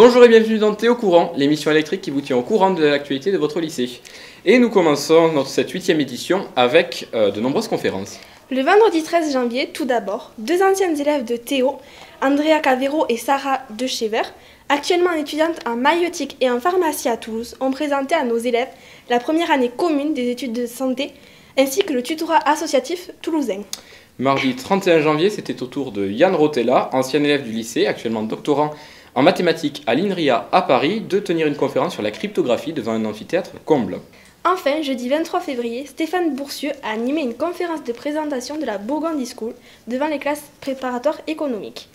Bonjour et bienvenue dans Théo Courant, l'émission électrique qui vous tient au courant de l'actualité de votre lycée. Et nous commençons cette 8e édition avec de nombreuses conférences. Le vendredi 13 janvier, tout d'abord, deux anciennes élèves de Théo, Andrea Cavero et Sarah Dechever, actuellement étudiantes en maïeutique et en pharmacie à Toulouse, ont présenté à nos élèves la première année commune des études de santé ainsi que le tutorat associatif toulousain. Mardi 31 janvier, c'était au tour de Yann Rotella, ancien élève du lycée, actuellement doctorant en mathématiques à l'INRIA à Paris, de tenir une conférence sur la cryptographie devant un amphithéâtre comble. Enfin, jeudi 23 février, Stéphane Boursieux a animé une conférence de présentation de la Burgundy School devant les classes préparatoires économiques.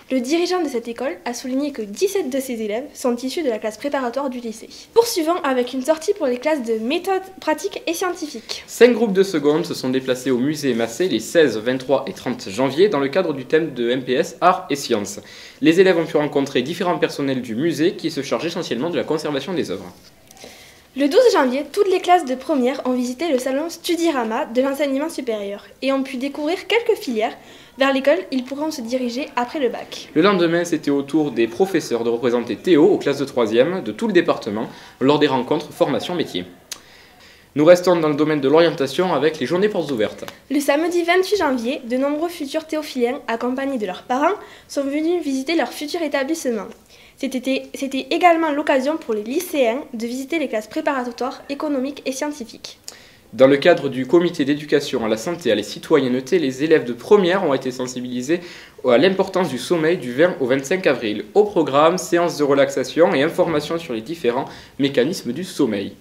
Le dirigeant de cette école a souligné que 17 de ses élèves sont issus de la classe préparatoire du lycée. Poursuivons avec une sortie pour les classes de méthodes pratiques et scientifiques. 5 groupes de seconde se sont déplacés au musée Massé les 16, 23 et 30 janvier dans le cadre du thème de MPS Arts et Sciences. Les élèves ont pu rencontrer différents personnels du musée qui se chargent essentiellement de la conservation des œuvres. Le 12 janvier, toutes les classes de première ont visité le salon Studirama de l'enseignement supérieur et ont pu découvrir quelques filières vers lesquelles ils pourront se diriger après le bac. Le lendemain, c'était au tour des professeurs de représenter Théo aux classes de 3e de tout le département lors des rencontres formation métier. Nous restons dans le domaine de l'orientation avec les journées portes ouvertes. Le samedi 28 janvier, de nombreux futurs théophiliens, accompagnés de leurs parents, sont venus visiter leur futur établissement. C'était également l'occasion pour les lycéens de visiter les classes préparatoires économiques et scientifiques. Dans le cadre du comité d'éducation à la santé et à la citoyenneté, les élèves de première ont été sensibilisés à l'importance du sommeil du 20 au 25 avril. Au programme, séances de relaxation et informations sur les différents mécanismes du sommeil.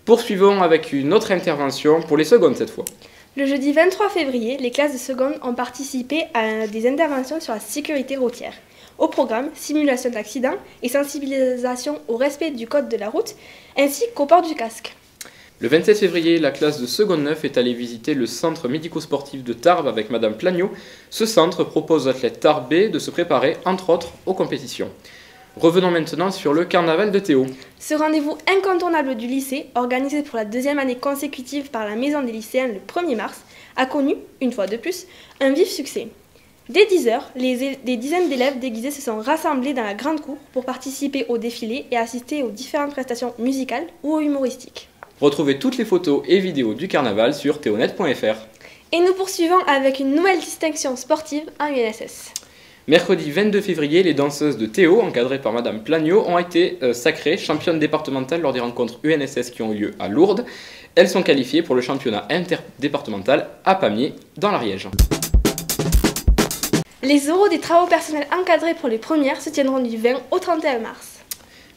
Poursuivons avec une autre intervention pour les secondes cette fois. Le jeudi 23 février, les classes de seconde ont participé à des interventions sur la sécurité routière. Au programme, simulation d'accidents et sensibilisation au respect du code de la route, ainsi qu'au port du casque. Le 27 février, la classe de seconde 9 est allée visiter le centre médico-sportif de Tarbes avec Madame Plagnot. Ce centre propose aux athlètes tarbais de se préparer, entre autres, aux compétitions. Revenons maintenant sur le carnaval de Théo. Ce rendez-vous incontournable du lycée, organisé pour la deuxième année consécutive par la Maison des lycéens le 1er mars, a connu, une fois de plus, un vif succès. Dès 10h, des dizaines d'élèves déguisés se sont rassemblés dans la grande cour pour participer au défilé et assister aux différentes prestations musicales ou humoristiques. Retrouvez toutes les photos et vidéos du carnaval sur theonet.fr. Et nous poursuivons avec une nouvelle distinction sportive en UNSS. Mercredi 22 février, les danseuses de Théo, encadrées par Madame Plagnot, ont été sacrées championnes départementales lors des rencontres UNSS qui ont eu lieu à Lourdes. Elles sont qualifiées pour le championnat interdépartemental à Pamiers, dans l'Ariège. Les oraux des travaux personnels encadrés pour les premières se tiendront du 20 au 31 mars.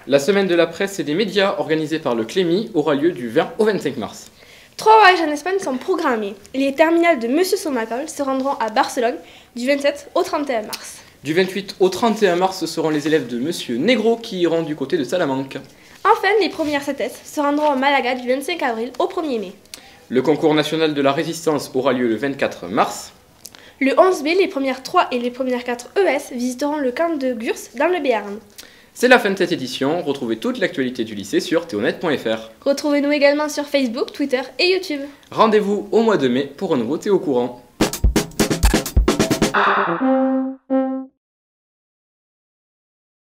La semaine de la presse et des médias organisée par le Clémy aura lieu du 20 au 25 mars. 3 voyages en Espagne sont programmés. Les terminales de Monsieur Somacol se rendront à Barcelone du 27 au 31 mars. Du 28 au 31 mars, ce seront les élèves de Monsieur Negro qui iront du côté de Salamanque. Enfin, les premières CETES se rendront à Malaga du 25 avril au 1er mai. Le concours national de la résistance aura lieu le 24 mars. Le 11 mai, les premières 3 et les premières 4 ES visiteront le camp de Gurs dans le Béarn. C'est la fin de cette édition. Retrouvez toute l'actualité du lycée sur theonet.fr. Retrouvez-nous également sur Facebook, Twitter et YouTube. Rendez-vous au mois de mai pour un nouveau Théo Courant.